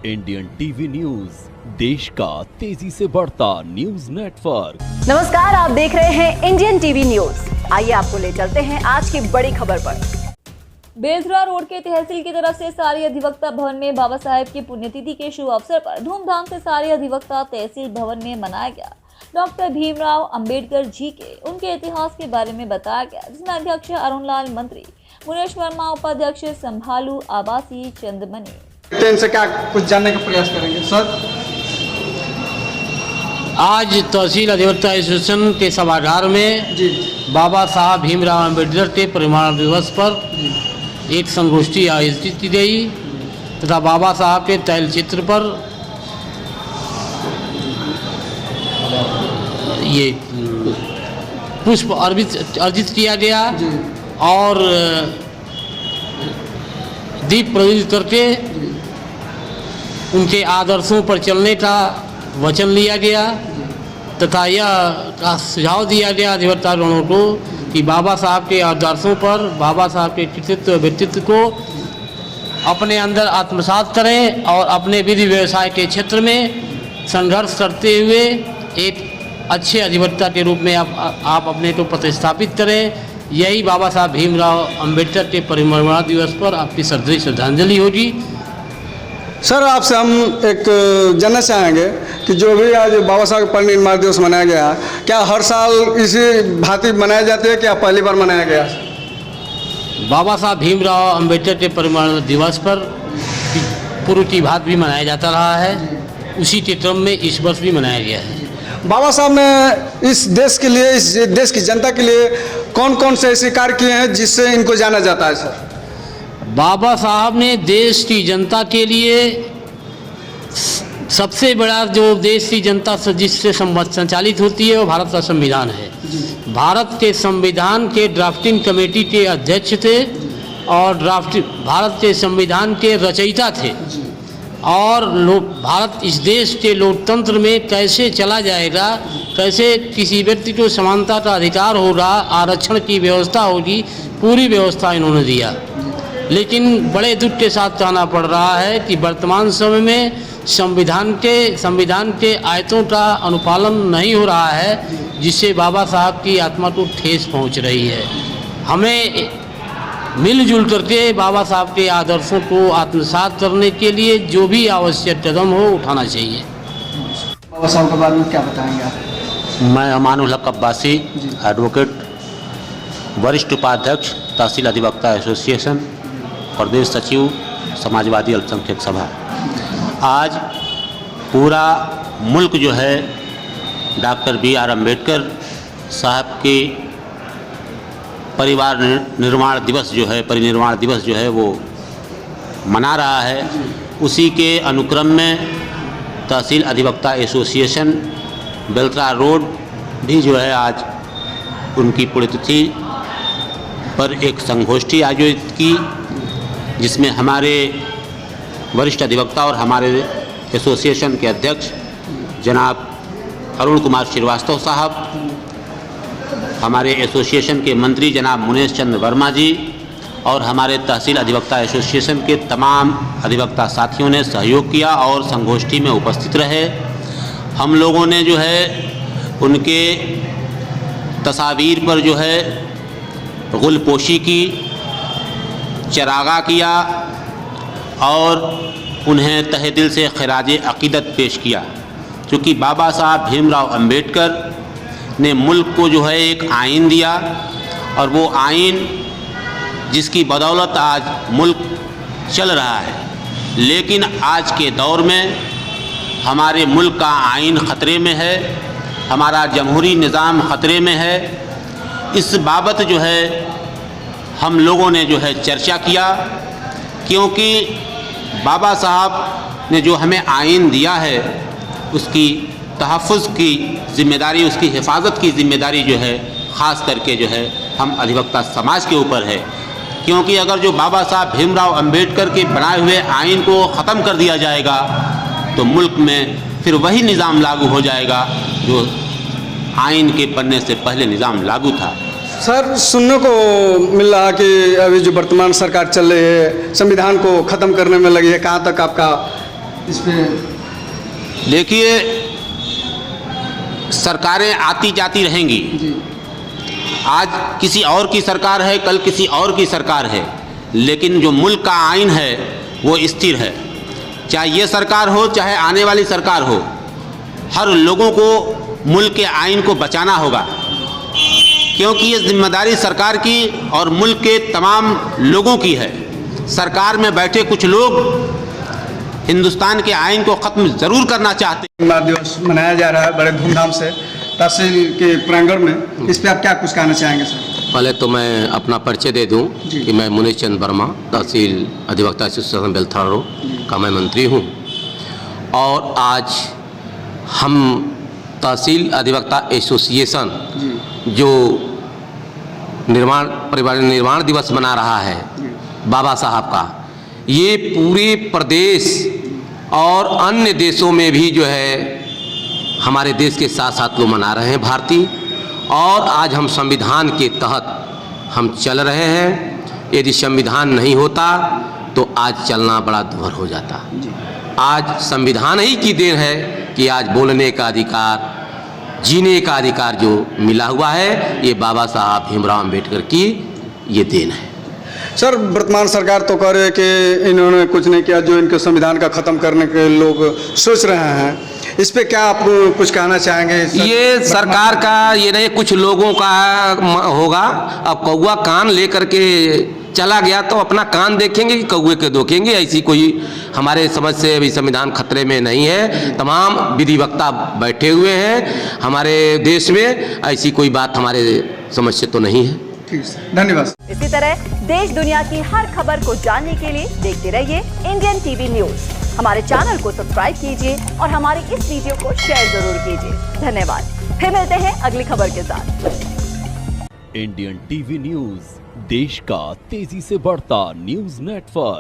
Indian TV news, देश का तेजी से बढ़ता न्यूज नेटवर्क। नमस्कार, आप देख रहे हैं इंडियन टीवी न्यूज। आइए आपको ले चलते हैं आज की बड़ी खबर पर। बेलथरा रोड के तहसील की तरफ से सारी अधिवक्ता भवन में बाबा साहेब की पुण्यतिथि के शुभ अवसर पर धूमधाम से सारी अधिवक्ता तहसील भवन में मनाया गया। डॉक्टर भीमराव अंबेडकर जी के उनके इतिहास के बारे में बताया गया, जिसमें अध्यक्ष अरुण लाल, मंत्री मुनेश वर्मा, उपाध्यक्ष संभालू, आवासी चंदमनी इनसे क्या कुछ जानने का प्रयास करेंगे। सर, आज तहसील अधिवक्ता एसोसिएशन के सभागार में जी बाबा साहब भीमराव अंबेडकर के परिनिर्वाण दिवस पर एक संगोष्ठी आयोजित की गई तथा बाबा साहब के तैलचित्र पर ये पुष्प अर्जित किया गया और दीप प्रज्वलित करके उनके आदर्शों पर चलने का वचन लिया गया तथा यह सुझाव दिया गया अधिवक्तागणों को कि बाबा साहब के आदर्शों पर, बाबा साहब के कृतित्व व्यक्तित्व को अपने अंदर आत्मसात करें और अपने विधि व्यवसाय के क्षेत्र में संघर्ष करते हुए एक अच्छे अधिवक्ता के रूप में आप अपने को प्रतिस्थापित करें। यही बाबा साहब भीमराव अंबेडकर के परिनिर्वाण दिवस पर आपकी श्रद्धांजलि होगी। सर, आपसे हम एक जानना चाहेंगे कि जो भी आज बाबा साहब का परिनिर्वाण दिवस मनाया गया, क्या हर साल इसी भांति मनाया जाते हैं, क्या पहली बार मनाया गया? बाबा साहब भीमराव अंबेडकर के परिनिर्वाण दिवस पर पूर्व की भांति भी मनाया जाता रहा है, उसी के क्रम में इस वर्ष भी मनाया गया है। बाबा साहब ने इस देश के लिए, इस देश की जनता के लिए कौन कौन से ऐसे कार्य किए हैं जिससे इनको जाना जाता है? सर, बाबा साहब ने देश की जनता के लिए सबसे बड़ा जो देश की जनता जिससे संचालित होती है वो भारत का संविधान है। भारत के संविधान के ड्राफ्टिंग कमेटी के अध्यक्ष थे और भारत के संविधान के रचयिता थे और भारत इस देश के लोकतंत्र में कैसे चला जाएगा, कैसे किसी व्यक्ति को समानता का अधिकार होगा, आरक्षण की व्यवस्था होगी, पूरी व्यवस्था इन्होंने दिया। लेकिन बड़े दुख के साथ कहना पड़ रहा है कि वर्तमान समय में संविधान के आयतों का अनुपालन नहीं हो रहा है, जिससे बाबा साहब की आत्मा को ठेस पहुंच रही है। हमें मिलजुल करके बाबा साहब के आदर्शों को आत्मसात करने के लिए जो भी आवश्यक कदम हो उठाना चाहिए। बाबा साहब के बारे में क्या बताएंगे आप? मैं अमानुल हक अब्बासी, एडवोकेट, वरिष्ठ उपाध्यक्ष तहसील अधिवक्ता एसोसिएशन, प्रदेश सचिव समाजवादी अल्पसंख्यक सभा। आज पूरा मुल्क जो है डॉक्टर BR अम्बेडकर साहब के परिनिर्वाण दिवस जो है वो मना रहा है। उसी के अनुक्रम में तहसील अधिवक्ता एसोसिएशन बेलथरा रोड भी जो है आज उनकी पुण्यतिथि पर एक संगोष्ठी आयोजित की, जिसमें हमारे वरिष्ठ अधिवक्ता और हमारे एसोसिएशन के अध्यक्ष जनाब अरुण कुमार श्रीवास्तव साहब, हमारे एसोसिएशन के मंत्री जनाब मुनेश चंद्र वर्मा जी और हमारे तहसील अधिवक्ता एसोसिएशन के तमाम अधिवक्ता साथियों ने सहयोग किया और संगोष्ठी में उपस्थित रहे। हम लोगों ने जो है उनके तस्वीर पर जो है गुलपोशी की, चरागा किया और उन्हें तहे दिल से खिराज अक़ीदत पेश किया, क्योंकि बाबा साहब भीमराव अंबेडकर ने मुल्क को जो है एक आइन दिया और वो आइन जिसकी बदौलत आज मुल्क चल रहा है। लेकिन आज के दौर में हमारे मुल्क का आइन ख़तरे में है, हमारा जमहूरी निज़ाम ख़तरे में है। इस बाबत जो है हम लोगों ने जो है चर्चा किया, क्योंकि बाबा साहब ने जो हमें आइन दिया है उसकी तहफ़्फ़ुज़ की ज़िम्मेदारी, उसकी हिफाजत की ज़िम्मेदारी जो है ख़ास करके जो है हम अधिवक्ता समाज के ऊपर है। क्योंकि अगर जो बाबा साहब भीमराव अंबेडकर के बनाए हुए आइन को ख़त्म कर दिया जाएगा तो मुल्क में फिर वही निज़ाम लागू हो जाएगा जो आइन के बनने से पहले निज़ाम लागू था। सर, सुनने को मिल रहा कि अभी जो वर्तमान सरकार चल रही है संविधान को ख़त्म करने में लगी है, कहाँ तक आपका इस पे देखिए, सरकारें आती जाती रहेंगी। जी आज किसी और की सरकार है, कल किसी और की सरकार है, लेकिन जो मुल्क का आइन है वो स्थिर है। चाहे ये सरकार हो, चाहे आने वाली सरकार हो, हर लोगों को मुल्क के आइन को बचाना होगा, क्योंकि ये जिम्मेदारी सरकार की और मुल्क के तमाम लोगों की है। सरकार में बैठे कुछ लोग हिंदुस्तान के आइन को ख़त्म ज़रूर करना चाहते हैं। निर्माण दिवस मनाया जा रहा है बड़े धूमधाम से तहसील के प्रांगण में, इस पे आप क्या कुछ कहना चाहेंगे सर? पहले तो मैं अपना परिचय दे दूं जी। कि मैं मुनीश चंद वर्मा, तहसील अधिवक्ता एसोसिएशन बेलथरा रोड का मैं मंत्री हूं। और आज हम तहसील अधिवक्ता एसोसिएशन जो निर्माण दिवस मना रहा है बाबा साहब का, ये पूरे प्रदेश और अन्य देशों में भी जो है हमारे देश के साथ साथ लोग मना रहे हैं भारतीय। और आज हम संविधान के तहत हम चल रहे हैं। यदि संविधान नहीं होता तो आज चलना बड़ा दुभर हो जाता। आज संविधान ही की देन है कि आज बोलने का अधिकार, जीने का अधिकार जो मिला हुआ है, ये बाबा साहब भीमराव अम्बेडकर की ये देन है। सर, वर्तमान सरकार तो कह रही है कि इन्होंने कुछ नहीं किया, जो इनके संविधान का ख़त्म करने के लोग सोच रहे हैं, इस पे क्या आप कुछ कहना चाहेंगे? ये सरकार का ये नहीं, कुछ लोगों का होगा। अब कौआ कान लेकर के चला गया तो अपना कान देखेंगे कि कौए के देखेंगे। ऐसी कोई हमारे समझ से अभी संविधान खतरे में नहीं है। तमाम विधिवक्ता बैठे हुए हैं हमारे देश में, ऐसी कोई बात हमारे समझ से तो नहीं है। ठीक है, धन्यवाद। इसी तरह देश दुनिया की हर खबर को जानने के लिए देखते रहिए इंडियन टीवी न्यूज। हमारे चैनल को सब्सक्राइब कीजिए और हमारी इस वीडियो को शेयर जरूर कीजिए। धन्यवाद। फिर मिलते हैं अगली खबर के साथ। इंडियन टीवी न्यूज, देश का तेजी से बढ़ता न्यूज नेटवर्क।